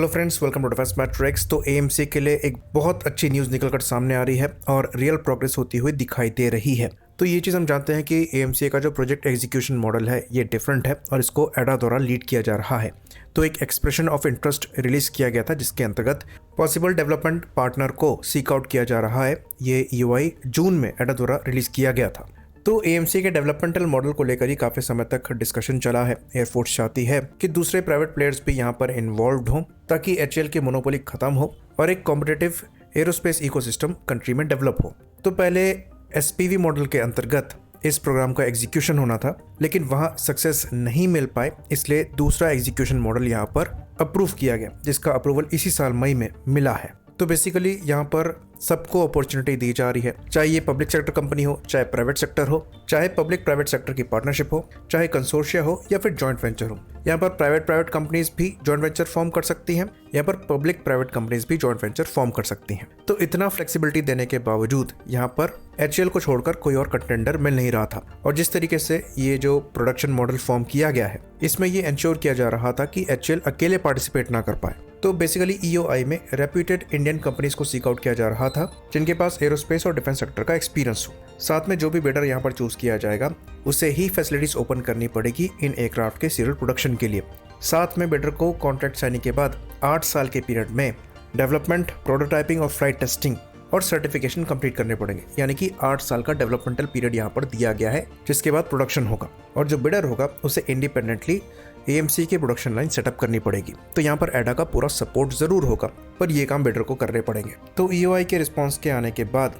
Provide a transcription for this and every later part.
Hello friends, welcome to defence matrix. तो AMC के लिए एक बहुत अच्छी न्यूज़ निकलकर सामने आ रही है और रियल प्रोग्रेस होती हुई दिखाई दे रही है। तो ये चीज़ हम जानते हैं कि एएमसी का जो प्रोजेक्ट एग्जीक्यूशन मॉडल है ये डिफरेंट है और इसको एडा द्वारा लीड किया जा रहा है। तो एक एक्सप्रेशन ऑफ इंटरेस्ट रिलीज किया गया था जिसके अंतर्गत पॉसिबल डेवलपमेंट पार्टनर को सीक आउट किया जा रहा है। ये यूआई जून में एडा द्वारा रिलीज किया गया था। तो एएमसी के डेवलपमेंटल मॉडल को लेकर ही काफ़ी समय तक डिस्कशन चला है। एयरफोर्स चाहती है कि दूसरे प्राइवेट प्लेयर्स भी यहाँ पर इन्वॉल्व हों ताकि एचएएल की मोनोपोली खत्म हो और एक कॉम्पिटिटिव एरोस्पेस इकोसिस्टम कंट्री में डेवलप हो। तो पहले एसपीवी मॉडल के अंतर्गत इस प्रोग्राम का एग्जीक्यूशन होना था, लेकिन वहाँ सक्सेस नहीं मिल पाए, इसलिए दूसरा एग्जीक्यूशन मॉडल यहाँ पर अप्रूव किया गया, जिसका अप्रूवल इसी साल मई में मिला है। तो बेसिकली यहाँ पर सबको अपॉर्चुनिटी दी जा रही है, चाहे ये पब्लिक सेक्टर कंपनी हो, चाहे प्राइवेट सेक्टर हो, चाहे पब्लिक प्राइवेट सेक्टर की पार्टनरशिप हो, चाहे कंसोर्शिया हो या फिर जॉइंट वेंचर हो। यहाँ पर प्राइवेट कंपनीज भी जॉइंट वेंचर फॉर्म कर सकती हैं, यहाँ पर पब्लिक प्राइवेट कंपनीज भी जॉइंट वेंचर फॉर्म कर सकती हैं। तो इतना फ्लेक्सिबिलिटी देने के बावजूद यहाँ पर एचएएल को छोड़कर कोई और कंटेंडर मिल नहीं रहा था। और जिस तरीके से ये जो प्रोडक्शन मॉडल फॉर्म किया गया है, इसमें ये इंश्योर किया जा रहा था कि एचएएल अकेले पार्टिसिपेट ना कर पाए। तो बेसिकली ईओआई में रेप्यूटेड इंडियन कंपनीज को सीक आउट किया जा रहा था जिनके पास एरोस्पेस और डिफेंस सेक्टर का एक्सपीरियंस हो। साथ में जो भी बिडर यहाँ पर चूज किया जाएगा उसे ही फैसिलिटीज ओपन करनी पड़ेगी इन एयरक्राफ्ट के सीरियल प्रोडक्शन के लिए। साथ में बिडर को कॉन्ट्रैक्ट साइनिंग के बाद 8 साल के पीरियड में डेवलपमेंट, प्रोटोटाइपिंग और फ्लाइट टेस्टिंग और सर्टिफिकेशन कंप्लीट करने पड़ेंगे। यानी कि 8 साल का डेवलपमेंटल पीरियड यहाँ पर दिया गया है, जिसके बाद प्रोडक्शन होगा और जो बिडर होगा उसे इंडिपेंडेंटली एएमसी की प्रोडक्शन लाइन सेटअप करनी पड़ेगी। तो यहाँ पर एडा का पूरा सपोर्ट जरूर होगा, पर ये काम बिडर को करने पड़ेंगे। तो ईओआई के रिस्पॉन्स के आने के बाद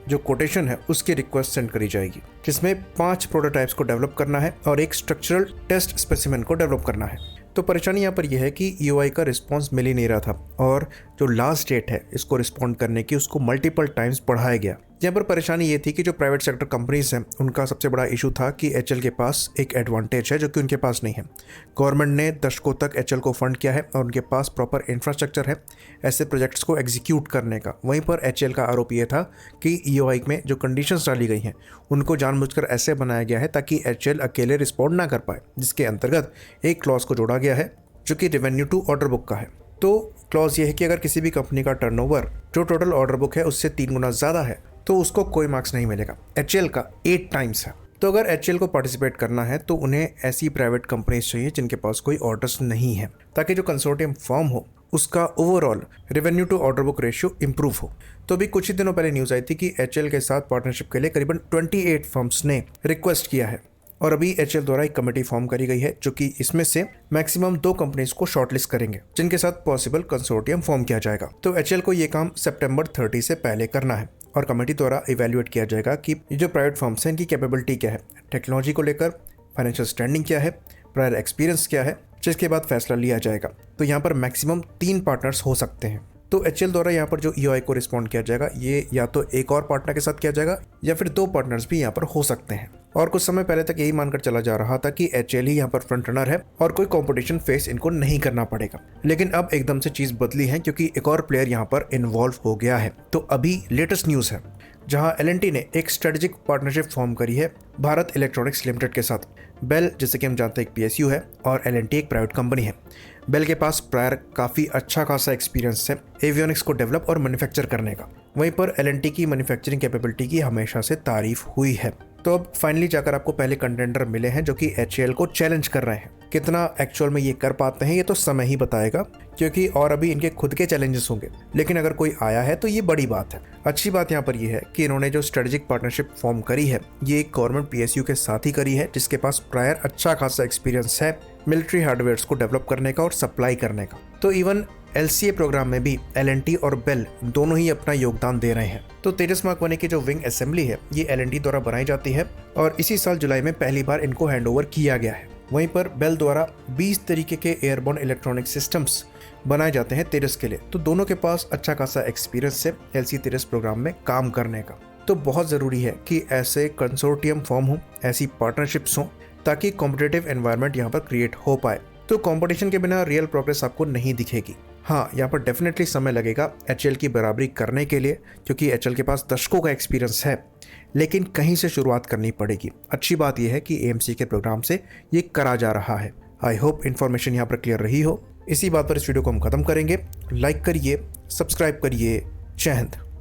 जो कोटेशन है उसकी रिक्वेस्ट सेंड करी जाएगी, जिसमें 5 प्रोटोटाइप्स को डेवलप करना है और एक स्ट्रक्चरल टेस्ट स्पेसिमेन को डेवलप करना है। तो परेशानी यहाँ पर यह है कि ईओआई का रिस्पॉन्स मिल ही नहीं रहा था और जो लास्ट डेट है इसको रिस्पॉन्ड करने की उसको मल्टीपल टाइम्स बढ़ाया गया। यहाँ पर परेशानी ये थी कि जो प्राइवेट सेक्टर कंपनीज हैं उनका सबसे बड़ा इशू था कि एचएएल के पास एक एडवांटेज है जो कि उनके पास नहीं है। गवर्नमेंट ने दशकों तक एचएएल को फंड किया है और उनके पास प्रॉपर इंफ्रास्ट्रक्चर है ऐसे प्रोजेक्ट्स को एग्जीक्यूट करने का। वहीं पर एचएएल का आरोप ये था कि ईओआई में जो कंडीशंस डाली गई हैं उनको जानबूझकर ऐसे बनाया गया है ताकि एचएएल अकेले रिस्पॉन्ड ना कर पाए, जिसके अंतर्गत एक क्लॉज को जोड़ा गया है जो कि रेवेन्यू टू ऑर्डर बुक का है। तो क्लॉज ये है कि अगर किसी भी कंपनी का टर्नओवर जो टोटल ऑर्डर बुक है उससे 3 गुना ज़्यादा है तो उसको कोई मार्क्स नहीं मिलेगा। एचएएल का 8 टाइम्स है। तो अगर एचएएल को पार्टिसिपेट करना है तो उन्हें ऐसी प्राइवेट कंपनीज चाहिए जिनके पास कोई ऑर्डर्स नहीं है, ताकि जो कंसोर्टियम फॉर्म हो उसका overall revenue to order book ratio improve हो। तो अभी कुछ ही दिनों पहले न्यूज़ आई थी कि एचएएल के साथ पार्टनरशिप के लिए करीबन 28 फर्म्स ने रिक्वेस्ट किया है और अभी एचएएल द्वारा एक कमेटी फॉर्म करी गई है जो कि इसमें से मैक्सिमम 2 कंपनीज को शॉर्टलिस्ट करेंगे जिनके साथ पॉसिबल कंसोर्टियम फॉर्म किया जाएगा। तो एचएएल को ये काम सितंबर 30 से पहले करना है और कमेटी द्वारा इवैल्यूएट किया जाएगा कि ये जो प्राइवेट फर्म्स हैं इनकी कैपेबिलिटी क्या है, टेक्नोलॉजी को लेकर फाइनेंशियल स्टैंडिंग क्या है, प्रायर एक्सपीरियंस क्या है, जिसके बाद फैसला लिया जाएगा। तो यहाँ पर मैक्सिमम 3 पार्टनर्स हो सकते हैं। तो एचएएल द्वारा यहाँ पर जो ईओआई को रिस्पॉन्ड किया जाएगा ये या तो एक और पार्टनर के साथ किया जाएगा या फिर 2 पार्टनर्स भी यहाँ पर हो सकते हैं। और कुछ समय पहले तक यही मानकर चला जा रहा था कि एचएएल ही यहाँ पर फ्रंट रनर है और कोई कंपटीशन फेस इनको नहीं करना पड़ेगा। लेकिन अब एकदम से चीज़ बदली है क्योंकि एक और प्लेयर यहाँ पर इन्वॉल्व हो गया है। तो अभी लेटेस्ट न्यूज़ है जहां एल&टी ने एक स्ट्रेटेजिक पार्टनरशिप फॉर्म करी है भारत इलेक्ट्रॉनिक्स लिमिटेड के साथ। बेल, जैसे कि हम जानते हैं, एक पीएसयू है और एल&टी एक प्राइवेट कंपनी है। बेल के पास प्रायर काफ़ी अच्छा खासा एक्सपीरियंस है एवियोनिक्स को डेवलप और मैन्युफैक्चर करने का। वहीं पर एल&टी की मैन्युफैक्चरिंग कैपेबिलिटी की हमेशा से तारीफ हुई है। तो अब फाइनली जाकर आपको पहले कंटेंडर मिले हैं जो कि एचएएल को चैलेंज कर रहे हैं। कितना एक्चुअल में ये कर पाते हैं ये तो समय ही बताएगा, क्योंकि और अभी इनके खुद के चैलेंजेस होंगे। लेकिन अगर कोई आया है तो ये बड़ी बात है। अच्छी बात यहाँ पर ये है कि इन्होंने जो स्ट्रेटेजिक पार्टनरशिप फॉर्म करी है ये एक गवर्नमेंट पीएसयू के साथ ही करी है जिसके पास प्रायर अच्छा खासा एक्सपीरियंस है मिलिट्री हार्डवेयर्स को डेवलप करने का और सप्लाई करने का। तो इवन एलसीए प्रोग्राम में भी एल&टी और बेल दोनों ही अपना योगदान दे रहे हैं। तो तेजस मार्क 1 की जो विंग असेंबली है ये एल&टी द्वारा बनाई जाती है और इसी साल जुलाई में पहली बार इनको हैंडओवर किया गया है। वहीं पर बेल द्वारा 20 तरीके के एयरबोर्न इलेक्ट्रॉनिक सिस्टम्स बनाए जाते हैं तेजस के लिए। तो दोनों के पास अच्छा खासा एक्सपीरियंस है एलसी तेजस प्रोग्राम में काम करने का। तो बहुत ज़रूरी है कि ऐसे कंसोर्टियम फॉर्म हो, ऐसी पार्टनरशिप्स हों ताकि कॉम्पिटिटिव एनवायरनमेंट यहाँ पर क्रिएट हो पाए। तो कंपटीशन के बिना रियल प्रोग्रेस आपको नहीं दिखेगी। हाँ, यहाँ पर डेफिनेटली समय लगेगा एचएएल की बराबरी करने के लिए, क्योंकि एचएएल के पास दशकों का एक्सपीरियंस है, लेकिन कहीं से शुरुआत करनी पड़ेगी। अच्छी बात यह है कि एएमसी के प्रोग्राम से ये करा जा रहा है। आई होप इन्फॉर्मेशन यहाँ पर क्लियर रही हो। इसी बात पर इस वीडियो को हम खत्म करेंगे। लाइक करिए, सब्सक्राइब करिए। जय हिंद।